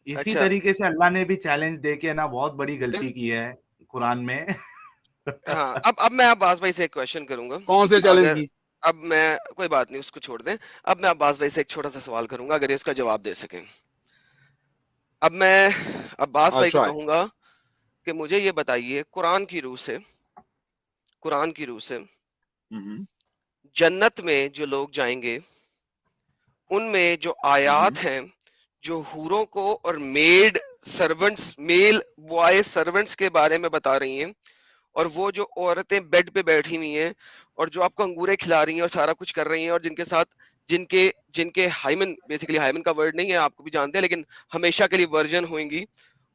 اسی اچھا طریقے سے اللہ نے بھی چیلنج دے کے نا بہت بڑی غلطی کی ہے قرآن میں. ہاں اب میں عباس بھائی سے ایک کویشچن کروں گا. کون سے چیلنج اگر کی؟ اب میں کوئی بات نہیں اس کو چھوڑ دیں. اب میں عباس بھائی سے ایک چھوٹا سا سوال کروں گا اگر اس کا جواب دے سکیں. اب میں عباس بھائی کو کہوں گا کہ مجھے یہ بتائیے قرآن کی روح سے جنت میں جو لوگ جائیں گے ان میں جو آیات ہیں جو حوروں کو اور میل بوائے سرونٹس کے بارے میں بتا رہی ہیں، اور وہ جو عورتیں بیڈ پہ بیٹھی ہوئی ہیں اور جو آپ کو انگورے کھلا رہی ہیں اور سارا کچھ کر رہی ہیں، اور جن کے ساتھ جن کے ہائمن، بیسیکلی ہائمن کا ورڈ نہیں ہے آپ کو بھی جانتے ہیں لیکن ہمیشہ کے لیے ورجن ہوئیں گی،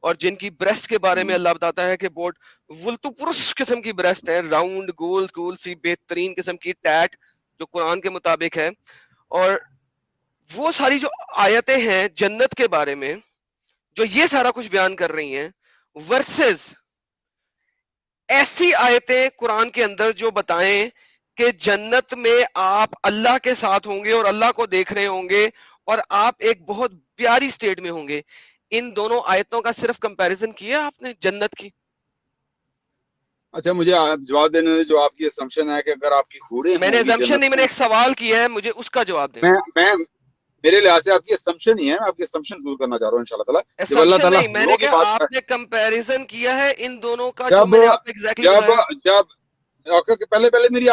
اور جن کی بریسٹ کے بارے میں اللہ بتاتا ہے کہ بہت ولتو پرش قسم کی بریسٹ ہے، راؤنڈ گول سی بہترین قسم کی ٹیٹ جو قرآن کے مطابق ہے. اور وہ ساری جو آیتیں ہیں جنت کے بارے میں جو یہ سارا کچھ بیان کر رہی ہیں، ورسز ایسی آیتیں قرآن کے اندر جو بتائیں کہ جنت میں آپ اللہ کے ساتھ ہوں گے اور اللہ کو دیکھ رہے ہوں گے اور آپ ایک بہت پیاری سٹیٹ میں ہوں گے. ان دونوں آیتوں کا صرف کمپیریزن کیا آپ نے جنت کی؟ اچھا مجھے جواب دینے دیں. جو آپ کی اسمپشن ہے کہ اگر آپ کی حوریں میں نے ہوں گی assumption نہیں، میں نے ایک سوال کیا ہے، مجھے اس کا جواب دیں. میں میرے لحاظ سے آپ کی اسمپشن ہی ہے. میں آپ کی اسمپشن دور کرنا چاہ رہا ہوں انشاءاللہ تعالیٰ. جب اللہ assumption تعالیٰ نہیں، میں نے حوروں کی کہا بات آپ نے کمپیریزن کیا ہے ان دونوں کا جو میں نے آپ کو ایگزیکٹلی بتایا. پہلے مجھے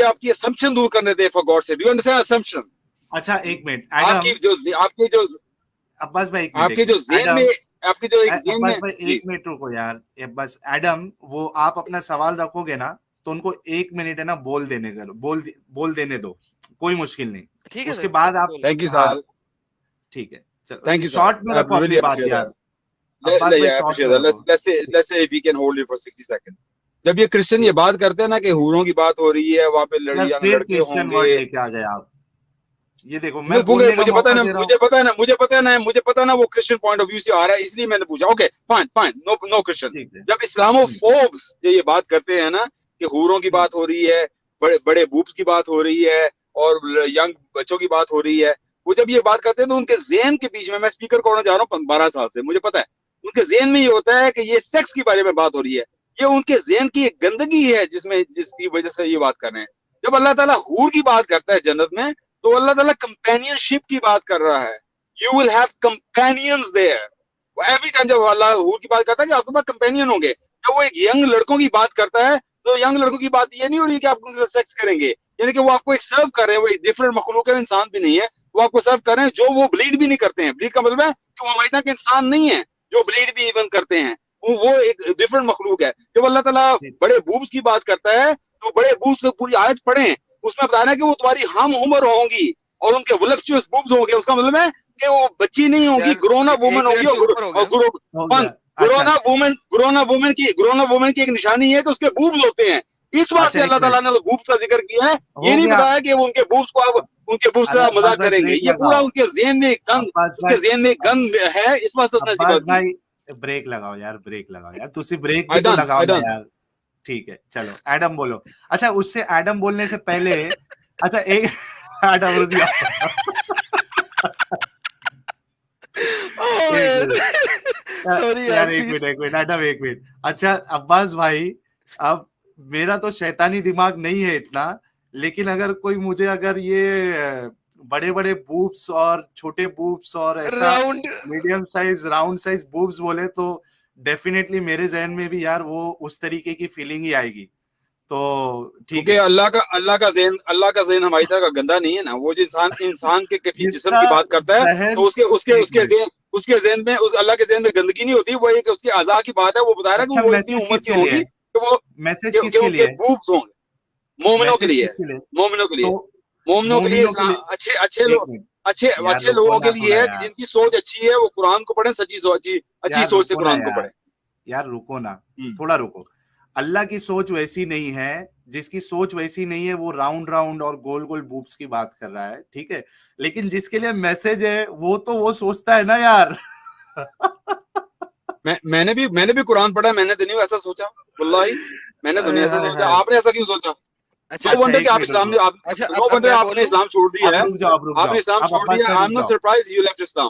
آپ کی اسمپشن دور کرنے دیں فار گاڈ سے. Do you understand assumption? اچھا ایک منٹ آپ کی جو عباس بھائی آپ کے جو ذہن میں عباس بھائی ایک منٹ رکو یار. بس ایڈم وہ آپ اپنا سوال رکھو گے نا تو ان کو 1 منٹ ہے نا بول دینے دو، کوئی مشکل نہیں. ٹھیک ہے اس کے بعد آپ تھینک یو ہاں سر. ٹھیک ہے چلو تھینک یو شارٹ میں رکھو اپنی بات یار. عباس بھائی شارٹ میں رکھو. Let's say if we can hold it for 60 seconds. جب یہ کرسچن یہ بات کرتے ہیں نا کہ حوروں کی بات ہو رہی ہے وہاں پہ پھر لڑکے ہوں کرسچن گے. ورڈ لے کے آ گئے آپ. یہ دیکھو میں بولنے کا مجھے موقع پتا دے رہا ہوں. مجھے پتا نا وہ کرسچن پوائنٹ آف ویو سے آ رہا ہے اس لیے میں نے پوچھا. Okay fine no Christian. جب اسلامو فوبس یہ بات کرتے ہیں نا کہ حوروں کی بات ہو رہی ہے، بڑے بوبس کی بات ہو رہی ہے اور ینگ بچوں کی بات ہو رہی ہے، وہ جب یہ بات کرتے ہیں تو ان کے ذہن کے بیچ میں اسپیکر کو جا رہا ہوں 12 سال سے، مجھے پتا ہے ان کے ذہن میں یہ ہوتا ہے کہ یہ سیکس کے بارے میں بات ہو رہی ہے. یہ ان کے ذہن کی ایک گندگی ہے جس کی وجہ سے یہ بات کر رہے ہیں. جب اللہ تعالیٰ حور کی بات کرتا ہے جنت میں تو اللہ تعالیٰ کمپینین شپ کی بات کر رہا ہے. You will have companions there. Every time جب اللہ حور کی بات کرتا ہے کہ آپ کے پاس کمپینین ہوں گے. جب وہ ایک ینگ لڑکوں کی بات کرتا ہے تو ینگ لڑکوں کی بات یہ نہیں ہو رہی کہ آپ ان سے سیکس کریں گے، یعنی کہ وہ آپ کو ایک سرو کر رہے ہیں. وہ ایک ڈفرنٹ مخلوق ہے، انسان بھی نہیں ہے. وہ آپ کو سرو کر رہے ہیں جو وہ بلیڈ بھی نہیں کرتے ہیں. بلیڈ کا مطلب ہے کہ وہ ہماری طرح کے انسان نہیں ہے جو بلیڈ بھی ایون کرتے ہیں. وہ ایک ڈفرنٹ مخلوق ہے. جب اللہ تعالیٰ بڑے بوبس کی بات کرتا ہے تو بڑے بوبس کو پوری آیت پڑھیں، اس میں بتانا کہ وہ تمہاری ہم عمر ہوں گی اور ان کے ولپچوس بوبس ہوں گے. اس کا مطلب ہے کہ وہ بچی نہیں ہوں گی، گرونا وومن ہوگی. گرونا وومن کی ایک نشانی ہے کہ اس کے بوبس ہوتے ہیں. اس بات سے اللہ تعالیٰ نے بوبس کا ذکر کیا ہے. یہ نہیں بتایا کہ وہ ان کے بوبس کو ان کے بوبس سے مذاق کریں گے. یہ پورا ان کے ذہن میں گند ہے. اس بات سے اس نے عباس بھائی بریک لگاؤ یار تسی بریک بھی تو لگاؤ نا یار. ٹھیک ہے چلو ایڈم بولو. اچھا اس سے ایڈم بولنے سے پہلے اچھا ایک ایڈم رضی ایک منٹ. اچھا عباس بھائی اب میرا تو شیطانی دماغ نہیں ہے اتنا، لیکن اگر کوئی مجھے اگر یہ بڑے بڑے بوبس اور چھوٹے بوبس اور ایسا medium size round size Bob's بولے تو ڈیفینیٹلی میرے ذہن میں بھی یار وہ اس طریقے کی فیلنگ ہی آئے گی. تو ٹھیک ہے اللہ کا ذہن ہماری طرح کا گندا نہیں ہے نا. وہ جو انسان کے کفی جسم کی بات کرتا ہے تو اس کے ذہن میں اس اللہ کے ذہن میں گندگی نہیں ہوتی. وہ ایک اس کے اعضاء کی بات ہے. وہ بتا رہا ہے کہ وہ اتنی عمر کی ہوں گی کہ وہ میسج کس کے لیے بوبس ہوں گے. مومنوں کے لیے اچھے لوگوں کے لیے ہے جن کی سوچ اچھی ہے. وہ قرآن کو پڑھیں، اچھی سوچ سے قرآن کو پڑھیں. یار رکو نا تھوڑا رکو. اللہ کی سوچ ویسی نہیں ہے، جس کی سوچ ویسی نہیں ہے وہ راؤنڈ اور گول بوبس کی بات کر رہا ہے. ٹھیک ہے، لیکن جس کے لیے میسج ہے وہ سوچتا ہے نا یار. میں نے بھی قرآن پڑھا. میں نے تو نہیں ایسا سوچا، واللہ میں نے تو نہیں ایسا سوچا. آپ نے ایسا کیوں سوچا؟ آپ نے اسلام چھوڑ دیا ہے. آپ نے اسلام چھوڑ دیا. I'm not surprised you left Islam.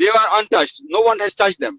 They are untouched. No one has touched them.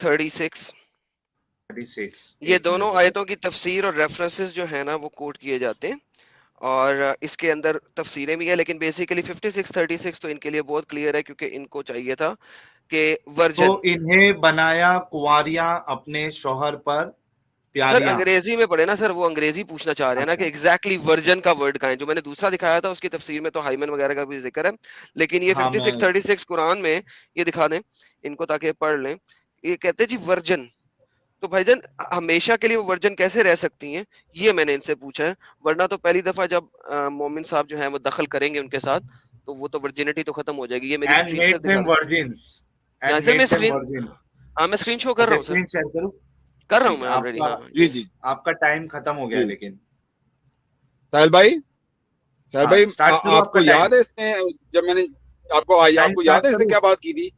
36 36 یہ دونوں آیتوں کی تفسیر اور ریفرنسز جو ہے نا وہ کوٹ کیے جاتے ہیں اور اس کے اندر تفسیریں بھی ہیں, لیکن بیسیکلی 56 36 تو ان کے لیے بہت کلیئر ہے کیونکہ ان کو چاہیے تھا کہ ورجن. تو انہیں بنایا کنواریاں اپنے شوہر پر سر پیاریاں. انگریزی میں پڑھے نا سر, وہ انگریزی پوچھنا چاہ رہے ہیں نا کہ ایگزیکٹلی ورجن کا ورڈ کہاں ہے. جو میں نے دوسرا دکھایا تھا اس کی تفسیر میں تو ہائمن وغیرہ کا بھی ذکر ہے, لیکن یہ 56 36 قرآن میں یہ دکھا دیں ان کو تاکہ پڑھ لیں. یہ کہتے ہیں جی ورجن, تو بھائی جان ہمیشہ کے لیے وہ ورجن کیسے رہ سکتی ہیں, یہ میں نے ان سے پوچھا ہے. ورنہ تو پہلی دفعہ جب مومن صاحب جو ہیں وہ دخل کریں گے ان کے ساتھ تو وہ تو ورجنٹی تو ختم ہو جائے گی. یہ میری اسکرین شاٹ دکھا دیں. سر میں اسکرین شو کر رہا ہوں سر, کر رہا ہوں میں آلریڈی. ہاں جی جی آپ کا ٹائم ختم ہو گیا. لیکن ساحل بھائی آپ کو یاد ہے اس نے جب میں نے آپ کو یاد ہے اس نے کیا بات کی تھی؟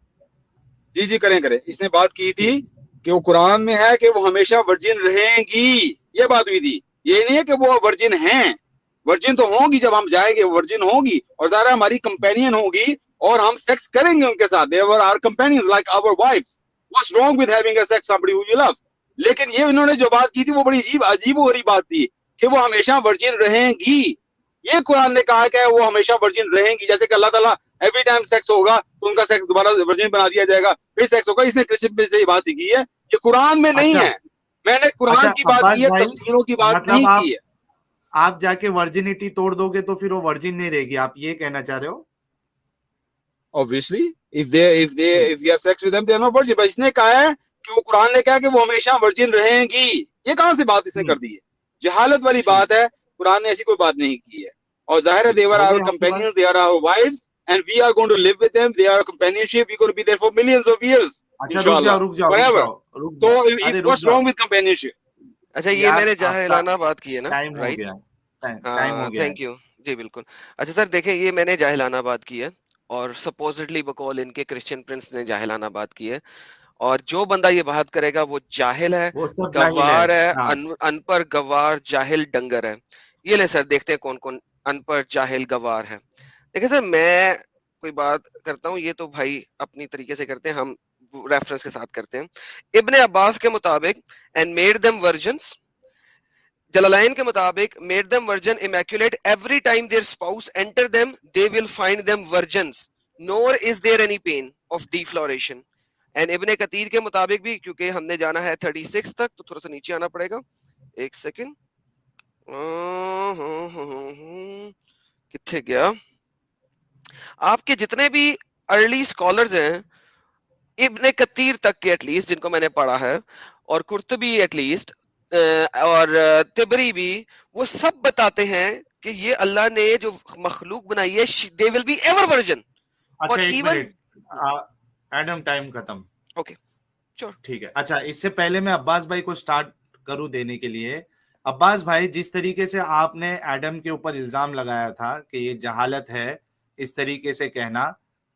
جی کریں. اس نے بات کی تھی کہ وہ قرآن میں ہے کہ وہ ہمیشہ ورجن رہیں گی, یہ بات ہوئی تھی. یہ نہیں ہے کہ وہ ورجن ہیں, ورجن تو ہوں گی, جب ہم جائیں گے ورجن ہوں گی اور ظاہر ہماری کمپینین ہوگی اور ہم سیکس کریں گے ان کے ساتھ. they were our companions like our wives. what's wrong with having a sex somebody who you love? لیکن یہ انہوں نے جو بات کی تھی وہ بڑی عجیب و غریب بات تھی کہ وہ ہمیشہ ورجن رہیں گی. یہ قرآن نے کہا کہ وہ ہمیشہ ورجن رہیں گی, جیسے کہ اللہ تعالیٰ ایوری ٹائم سیکس ہوگا تو ان کا سیکس دوبارہ ورجن بنا دیا جائے گا, پھر سیکس ہوگا. اس نے کرسچن سے یہ بات سیکھی ہے, یہ قرآن میں نہیں ہے. میں نے قرآن کی بات کی ہے, تفسیروں کی بات نہیں کی ہے. آپ جا کے ورجنٹی توڑ دو گے تو پھر وہ ورجن نہیں رہے گی, آپ یہ کہنا چاہ رہے ہو؟ Obviously, if you have sex with them, they are not virgin. but اس نے کہا ہے کہ وہ قرآن نے کہا کہ وہ ہمیشہ ورجن رہیں گی. یہ کہاں سے بات اس نے کر دی ہے؟ جہالت والی بات ہے. قرآن نے ایسی کوئی بات نہیں کی ہے. اور ظاہر ہے they were our companions, they are our wives, and we are going to live with them. They are companionship. We are going to be there for millions of years. Inshallah. Forever. So what's wrong with companionship? اچھا یہ میں نے جاہلانہ بات کی ہے نا, time ہو گیا. Thank you جی بالکل. اچھا سر دیکھیں یہ میں نے جاہلانہ بات کی ہے اور سپوزٹلی بقول ان کے کرسچن پرنس نے جاہلانہ بات کی ہے, اور جو بندہ یہ بات کرے گا وہ جاہل ہے, گوار ہے, ان پڑھ گوار جاہل ڈنگر ہے. یہ لے سر دیکھتے ہیں کون کون ان پڑھ جاہل گوار ہے. دیکھیں سر میں کوئی بات کرتا ہوں, یہ تو بھائی اپنی طریقے سے کرتے ہیں, ہم ریفرنس کے ساتھ کرتے ہیں. ابن عباس کے مطابق and made them virgins, جلالین کے مطابق made them virgin immaculate every time their spouse enter them they will find them virgins nor is there any pain of defloration. and ابن کثیر کے مطابق بھی, کیونکہ ہم نے جانا ہے 36 تک تو تھوڑا سا نیچے آنا پڑے گا. ایک سیکنڈ, کتنے گیا, آپ کے جتنے بھی ارلی اسکالرز ہیں ابن کثیر تک کے ایٹ لیسٹ جن کو میں نے پڑھا ہے, اور قرطبی ایٹ لیسٹ, اور تبری بھی, وہ سب بتاتے ہیں کہ یہ اللہ نے جو مخلوق بنائی ہے they will be ever virgin. اور ایون ایڈم ٹائم ختم. اوکے ٹھیک ہے. اچھا اس سے پہلے میں عباس بھائی کو سٹارٹ کروں دینے کے لیے. عباس بھائی جس طریقے سے آپ نے ایڈم کے اوپر الزام لگایا تھا کہ یہ جہالت ہے اس طریقے سے کہنا,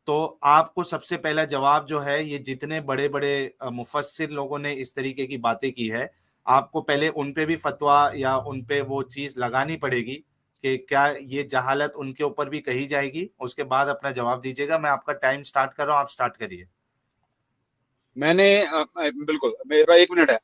تو آپ کو سب سے پہلا جواب جو ہے, یہ جتنے بڑے بڑے مفسر لوگوں نے اس طریقے کی باتیں کی ہے, آپ کو پہلے ان پہ بھی فتویٰ یا ان پہ وہ چیز لگانی پڑے گی کہ کیا یہ جہالت ان کے اوپر بھی کہی جائے گی, اس کے بعد اپنا جواب دیجیے گا. میں آپ کا ٹائم سٹارٹ کر رہا ہوں, آپ سٹارٹ کریے. میں نے بالکل, میرے پاس 1 منٹ ہے.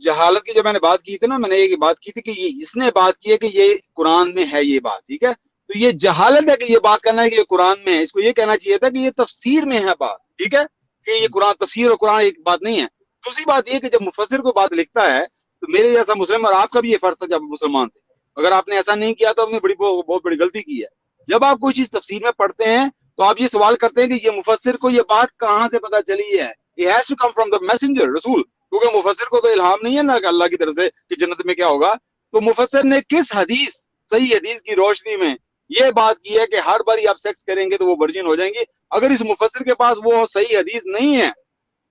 جہالت کی جب میں نے بات کی تھی نا, میں نے یہ بات کی تھی کہ اس نے بات کی ہے کہ یہ قرآن میں ہے یہ بات, ٹھیک ہے, تو یہ جہالت ہے کہ یہ بات کرنا ہے کہ یہ قرآن میں ہے. اس کو یہ کہنا چاہیے تھا کہ یہ تفسیر میں ہے بات, ٹھیک ہے, کہ یہ قرآن تفسیر اور قرآن ایک بات نہیں ہے. دوسری بات یہ کہ جب مفسر کو بات لکھتا ہے تو میرے جیسا مسلم, اور آپ کا بھی یہ فرض تھا جب مسلمان تھے, اگر آپ نے ایسا نہیں کیا تو آپ نے بہت بڑی غلطی کی ہے. جب آپ کوئی چیز تفسیر میں پڑھتے ہیں تو آپ یہ سوال کرتے ہیں کہ یہ مفسر کو یہ بات کہاں سے پتہ چلی ہے. It has to come from the messenger, رسول, کیونکہ مفسر کو تو الہام نہیں ہے نا کہ اللہ کی طرف سے کہ جنت میں کیا ہوگا. تو مفسر نے کس حدیث, صحیح حدیث کی روشنی میں یہ بات کی ہے کہ ہر بار آپ سیکس کریں گے تو وہ ورجن ہو جائیں گی. اگر اس مفسر کے پاس وہ صحیح حدیث نہیں ہے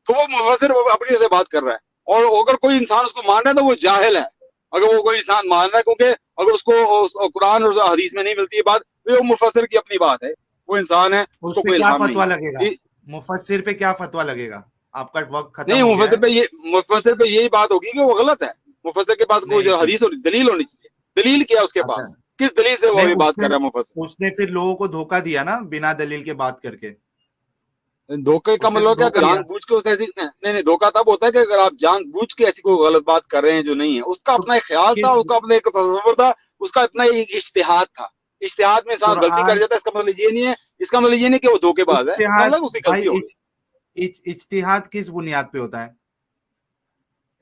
تو وہ مفسر اپنی سے بات کر رہا ہے, اور اگر کوئی انسان اس کو مان رہا ہے تو وہ جاہل ہے. اگر وہ کوئی انسان مان رہا ہے, کیونکہ اگر اس کو قرآن اور حدیث میں نہیں ملتی ہے بات, تو وہ مفسر کی اپنی بات ہے, وہ انسان ہے, اس کو کوئی الہام نہیں. لگے گا مفسر پہ کیا فتویٰ لگے گا؟ آپ کا وقت ختم نہیں, ہو گیا. مفسر پہ یہی بات ہوگی کہ وہ غلط ہے. مفسر کے پاس کوئی حدیث اور دلیل ہونی چاہیے. دلیل کیا اس کے پاس, کس دلیل سے وہ بات کر رہا ہے مفسر؟ اس نے پھر لوگوں کو دھوکہ دیا نا بنا دلیل کے بات کر کے. دھوکے کا مطلب کیا کہ جان بوجھ کے اس ایسی نہیں دھوکا تب ہوتا ہے کہ اگر آپ جان بوجھ کے ایسی کوئی غلط بات کر رہے ہیں جو نہیں ہے. اس کا اپنا ایک خیال تھا, اس کا اپنا ایک تصور تھا, اس کا اپنا ایک اجتہاد تھا. اشتہاد میں انسان غلطی کر جاتا ہے, اس کا مطلب یہ نہیں ہے, اس کا مطلب یہ نہیں کہ وہ دھوکے باز ہے, اس کا مطلب اس کی غلطی ہوگی. اجتہاد کس بنیاد پہ ہوتا ہے؟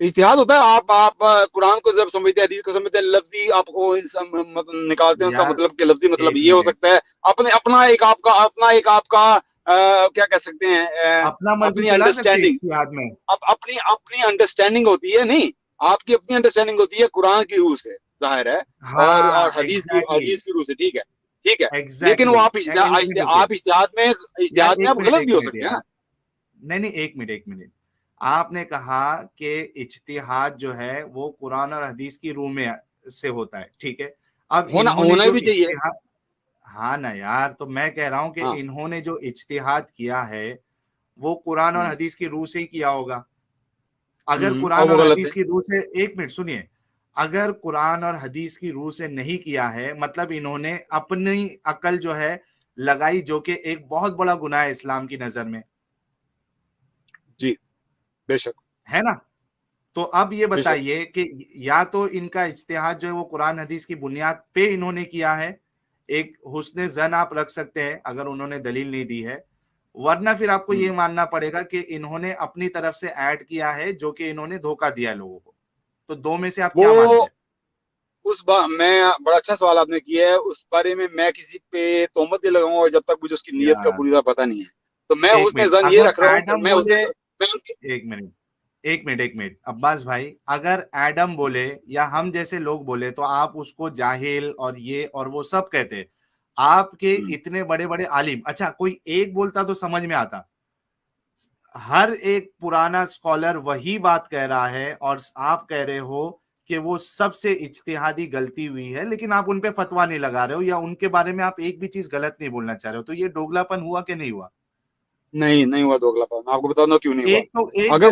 اجتہاد ہوتا ہے آپ قرآن کو جب سمجھتے ہیں, حدیث کو سمجھتے ہیں, لفظی آپ کو نکالتے ہیں اس کا مطلب کہ لفظی مطلب یہ ہو سکتا ہے. اپنا ایک آپ کا کیا کہہ سکتے ہیں, اپنی انڈرسٹینڈنگ, اپنی انڈرسٹینڈنگ ہوتی ہے. نہیں, آپ کی اپنی انڈرسٹینڈنگ ہوتی ہے قرآن کی روح سے, ظاہر ہے, اور حدیث کی روح سے. ٹھیک ہے, لیکن وہ آپ اجتہاد میں آپ غلط بھی ہو سکتے ہیں نا. نہیں, ایک منٹ. آپ نے کہا کہ اجتہاد جو ہے وہ قرآن اور حدیث کی روح میں سے ہوتا ہے, ٹھیک ہے. اب ہونا بھی چاہیے. ہاں نا یار, تو میں کہہ رہا ہوں کہ انہوں نے جو اجتہاد کیا ہے وہ قرآن اور حدیث کی روح سے ہی کیا ہوگا. اگر قرآن اور حدیث کی روح سے, ایک منٹ سنیے, اگر قرآن اور حدیث کی روح سے نہیں کیا ہے, مطلب انہوں نے اپنی عقل جو ہے لگائی, جو کہ ایک بہت بڑا گناہ ہے اسلام کی نظر میں. جی بے شک ہے نا. تو اب یہ بتائیے کہ یا تو ان کا اجتہاد جو ہے وہ قرآن حدیث کی بنیاد پہ انہوں نے کیا ہے, ایک حسن ظن آپ رکھ سکتے ہیں اگر انہوں نے دلیل نہیں دی ہے, ورنہ پھر آپ کو یہ ماننا پڑے گا کہ انہوں نے اپنی طرف سے ایڈ کیا ہے جو کہ انہوں نے دھوکہ دیا لوگوں کو. تو دو میں سے آپ کیا مان رہے ہیں؟ میں بڑا اچھا سوال آپ نے کیا ہے. اس بارے میں کسی پہ تہمت نہیں لگاؤں گا جب تک مجھے اس کی نیت کا پوری طرح پتہ نہیں ہے. تو میں حسن ظن یہ رکھ رہا ہوں. ایک منٹ عباس بھائی, اگر ایڈم بولے یا ہم جیسے لوگ بولے تو آپ اس کو جاہل اور یہ اور وہ سب کہتے. آپ کے اتنے بڑے بڑے عالم, اچھا کوئی ایک بولتا تو سمجھ میں آتا, ہر ایک پرانا اسکالر وہی بات کہہ رہا ہے اور آپ کہہ رہے ہو کہ وہ سب سے اجتہادی غلطی ہوئی ہے, لیکن آپ ان پہ فتوا نہیں لگا رہے ہو یا ان کے بارے میں آپ ایک بھی چیز غلط نہیں بولنا چاہ رہے ہو. تو یہ دوگلاپن ہوا کہ نہیں ہوا؟ نہیں ہوا دوگلاپن. میں آپ کو بتاؤں کیوں نہیں ہوا. اگر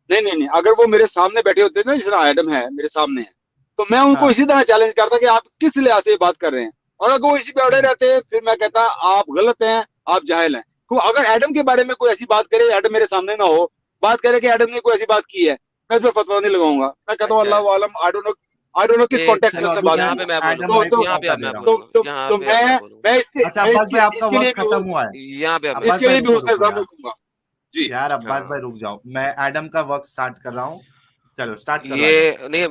نہیں اگر وہ میرے سامنے بیٹھے ہوتے نا, جس طرح ایڈم ہے میرے سامنے ہے, تو میں ان کو اسی طرح چیلنج کرتا کہ آپ کس لحاظ سے بات کر رہے ہیں, اور اگر وہ اسی پہ اڑے رہتے پھر میں کہتا آپ غلط ہیں, آپ جاہل ہیں. اگر ایڈم کے بارے میں کوئی ایسی بات کرے, ایڈم میرے سامنے نہ ہو, بات کرے کہ ایڈم نے کوئی ایسی بات کی ہے, میں اس پہ فتوا نہیں لگاؤں گا. میں کہتا ہوں اللہ عالم, آئی ڈونٹ نو کس کانٹیکسٹ میں اس نے بات کی. اس کے لیے بھی حسن ظن رکھوں گا. جی یار عباس بھائی رک جاؤ, میں ایڈم کا وقت سٹارٹ کر رہا ہوں. چلو سٹارٹ کرو. یہ نہیں,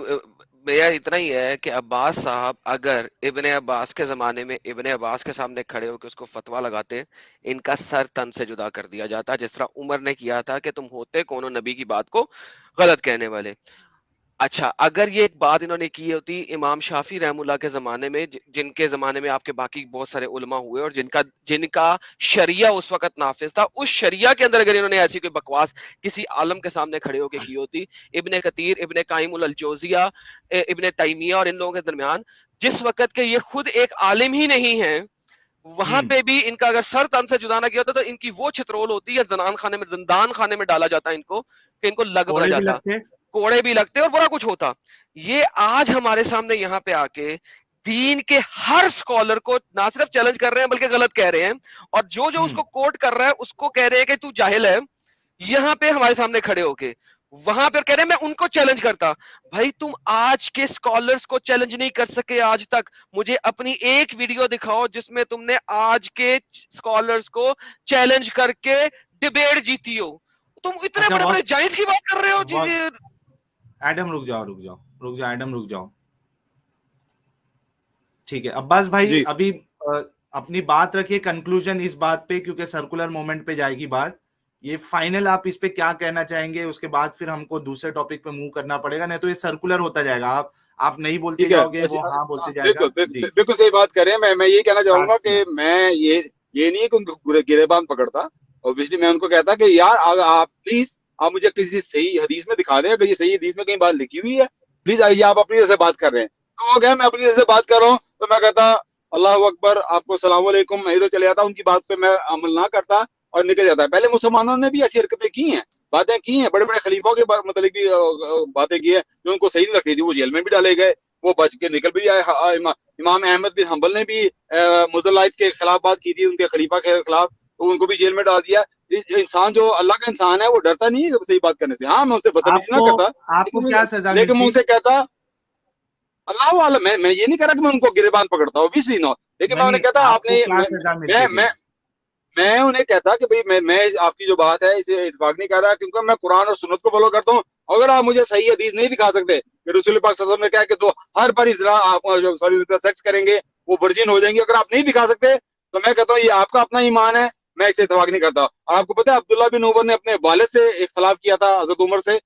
میرا اتنا ہی ہے کہ عباس صاحب اگر ابن عباس کے زمانے میں ابن عباس کے سامنے کھڑے ہو کے اس کو فتوا لگاتے, ان کا سر تن سے جدا کر دیا جاتا, جس طرح عمر نے کیا تھا کہ تم ہوتے کون ہو نبی کی بات کو غلط کہنے والے. اچھا, اگر یہ ایک بات انہوں نے کی ہوتی امام شافعی رحم اللہ کے زمانے میں, جن کے زمانے میں آپ کے باقی بہت سارے علماء ہوئے اور جن کا شریعہ اس وقت نافذ تھا, اس شریعہ کے اندر اگر انہوں نے ایسی کوئی بکواس کسی عالم کے سامنے کھڑے ہو کے کی ہوتی, ابن کثیر, ابن قیم الجوزیہ, ابن تیمیہ اور ان لوگوں کے درمیان, جس وقت کے یہ خود ایک عالم ہی نہیں ہیں, وہاں پہ بھی ان کا اگر سر تن سے جدا نہ کیا ہوتا تو ان کی وہ چھترول ہوتی ہے, زندان خانے میں ڈالا جاتا ان کو کہ ان کو لگ بڑھ جاتا, کوڑے بھی لگتے اور بڑا کچھ ہوتا. یہ آج ہمارے سامنے یہاں پہ آ کے دین کے ہر سکولر کو نہ صرف چیلنج کر رہے ہیں بلکہ غلط کہہ رہے ہیں, اور جو اس کو کوٹ کر رہا ہے اس کو کہہ رہے ہیں کہ تو جاہل ہے. یہاں پہ ہمارے سامنے کھڑے ہو کے وہاں پہ کہہ رہے ہیں میں ان کو چیلنج کرتا. بھائی تم آج کے سکولرز کو چیلنج نہیں کر سکے آج تک. مجھے اپنی ایک ویڈیو دکھاؤ جس میں تم نے آج کے سکولرز کو چیلنج کر کے ڈیبیٹ جیتی ہو. تم اتنے بڑے بڑے جائنٹس کی بات کر رہے ہو. ایڈم رک جاؤ ایڈم رک جاؤ. ٹھیک ہے عباس بھائی, ابھی اپنی بات رکھیے کنکلوژن اس بات پہ, کیونکہ سرکولر مومنٹ پہ جائے گی بات. یہ فائنل آپ اس پہ کیا کہنا چاہیں گے, اس کے بعد پھر ہم کو دوسرے ٹاپک پہ موو کرنا پڑے گا, نہیں تو یہ سرکولر ہوتا جائے گا. آپ نہیں بولتے جاؤ گے, وہ ہاں بولتے جائے گا. بالکل صحیح بات کریں. میں یہ کہنا چاہوں گا کہ میں یہ نہیں ہے کہ ان کو گریبان پکڑتا, اور بجلی میں ان کو کہتا کہ یار آپ پلیز آپ مجھے کسی صحیح حدیث میں دکھا دیں, اگر یہ صحیح حدیث میں کہیں بات لکھی ہوئی ہے پلیز آئیے, آپ اپنی جیسے بات کر رہے ہیں. تو وہ کہ میں اپنی جیسے بات کر رہا ہوں, تو میں کہتا اللہ اکبر, آپ کو السلام علیکم, میں ادھر چلے جاتا, ان کی بات پہ میں عمل نہ کرتا اور نکل جاتا ہے. پہلے مسلمانوں نے بھی ایسی حرکتیں کی ہیں, باتیں کی ہیں, بڑے بڑے خلیفوں کے متعلق بھی باتیں کی ہیں جو ان کو صحیح نہیں لگتی تھی, وہ جیل میں بھی ڈالے گئے, وہ بچ کے نکل بھی آئے. امام احمد بن حنبل نے بھی مزلائد کے خلاف بات کی تھی, ان کے خلیفہ کے خلاف, ان کو بھی جیل میں ڈال دیا. انسان جو اللہ کا انسان ہے وہ ڈرتا نہیں ہے صحیح بات کرنے سے. ہاں میں ان سے بدتمیزی نہ کرتا, آپ کو کیا سزا لیکن میں ان ملتی؟ سے کہتا اللہ عالم, میں یہ نہیں کہہ رہا کہ میں ان کو گریبان پکڑتا ہوں, obviously not, لیکن میں انہیں کہتا آپ نے, کیا سزا ملتی تھی؟ میں انہیں کہتا کہ بھئی میں آپ کی جو بات ہے اسے اتفاق نہیں کر رہا, کیونکہ میں قرآن اور سنت کو فالو کرتا ہوں. اگر آپ مجھے صحیح حدیث نہیں دکھا سکتے کہ رسول پاک صلی اللہ علیہ وسلم نے کہا کہ تو ہر پر آپ سیکس کریں گے وہ ورجن ہو جائیں گے, اگر آپ نہیں دکھا سکتے تو میں کہتا ہوں یہ آپ کا اپنا ایمان ہے, میں اسے اتفاق نہیں کرتا. آپ کو پتہ ہے عبداللہ بن عمر نے اپنے والد سے اختلاف کیا تھا حضرت عمر سے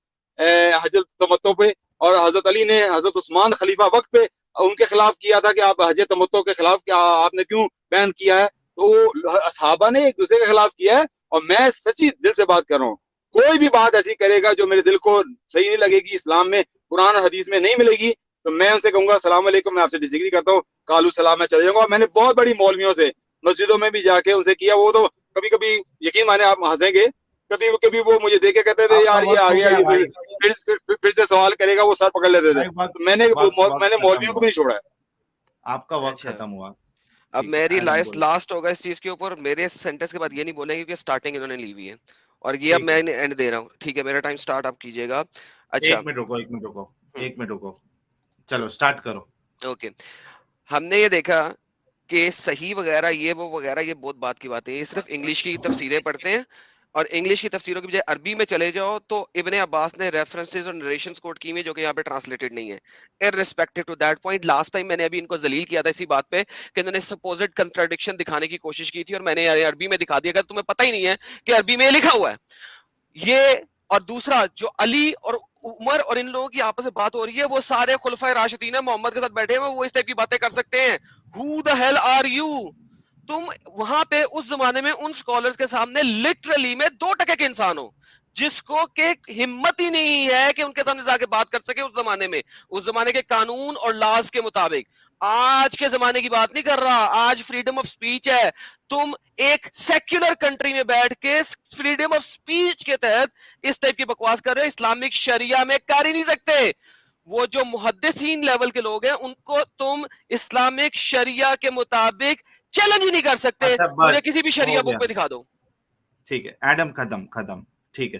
حج تمتع پہ, اور حضرت علی نے حضرت عثمان خلیفہ وقت پہ ان کے خلاف کیا تھا کہ آپ حج تمتع کے خلاف کیا آپ نے کیوں بیان کیا ہے. تو صحابہ نے ایک دوسرے کے خلاف کیا ہے, اور میں سچی دل سے بات کر رہا ہوں, کوئی بھی بات ایسی کرے گا جو میرے دل کو صحیح نہیں لگے گی, اسلام میں قرآن اور حدیث میں نہیں ملے گی, تو میں ان سے کہوں گا السلام علیکم, میں آپ سے ڈس ایگری کرتا ہوں, کالو سلام, میں چلے جاؤں گا. میں نے بہت بڑی مولویوں سے مسجدوں میں بھی جا کے ان سے کیا, وہ تو کبھی کبھی یقین مانے آپ ہنسیں گے, کبھی وہ مجھے دیکھ کے کہتے تھے یار یہ آ گیا, یہ پھر سے سوال کرے گا, وہ سر پکڑ لیتے تھے. میں نے مولویوں کو بھی نہیں چھوڑا ہے. آپ کا وقت ختم ہوا. اب میری لاسٹ ہوگا اس چیز کے اوپر, میرے سینٹنس کے بعد یہ نہیں بولیں گے کیونکہ سٹارٹنگ انہوں نے لی ہوئی ہے, اور یہ اب میں اینڈ دے رہا ہوں. ٹھیک ہے, میرا ٹائم سٹارٹ آپ کیجئے گا. اچھا ایک منٹ رکو, چلو سٹارٹ کرو. اوکے, ہم نے یہ دیکھا کہ صحیح وغیرہ یہ وہ وغیرہ یہ بہت بات کی باتیں, یہ صرف انگلش کی تفسیریں پڑھتے ہیں, اور انگلش کی تفسیروں کی بجائے عربی میں چلے جاؤ تو ابن عباس نے ریفرنسز اور نریشنز کوٹ کی ہوئی جو کہ یہاں پہ ٹرانسلیٹڈ نہیں ہے. irrespective to that point, last time میں نے ابھی ان کو ذلیل کیا تھا اسی بات پہ کہ انہوں نے سپوزڈ کنٹراڈکشن دکھانے کی کوشش کی تھی, اور میں نے عربی میں دکھا دیا. اگر تمہیں پتہ ہی نہیں ہے کہ عربی میں لکھا ہوا ہے یہ, اور دوسرا جو علی اور عمر اور ان لوگوں کی آپس میں بات ہو رہی ہے, وہ سارے خلفائے راشدین ہیں محمد کے ساتھ بیٹھے ہوئے, وہ اس ٹائپ کی باتیں کر سکتے ہیں. Who the hell are you? تم وہاں پہ اس زمانے میں ان سکولرز کے سامنے لٹرلی میں 2% کے انسان ہو جس کو کہ ہمت ہی نہیں ہے کہ ان کے سامنے جا کے بات کر سکے. اس زمانے میں, اس زمانے کے قانون اور لاز کے مطابق, آج کے زمانے کی بات نہیں کر رہا, آج فریڈم آف سپیچ ہے. تم ایک سیکولر کنٹری میں بیٹھ کے فریڈم آف سپیچ کے تحت اس ٹائپ کی بکواس کر رہے ہو, اسلامک شریعہ میں کر ہی نہیں سکتے. وہ جو محدثین لیول کے لوگ ہیں ان کو تم اسلامک شریعہ کے مطابق چیلنج ہی نہیں کر سکتے. مجھے کسی بھی شریعہ بک پہ دکھا دو. ٹھیک ہے ایڈم, ختم. ٹھیک ہے,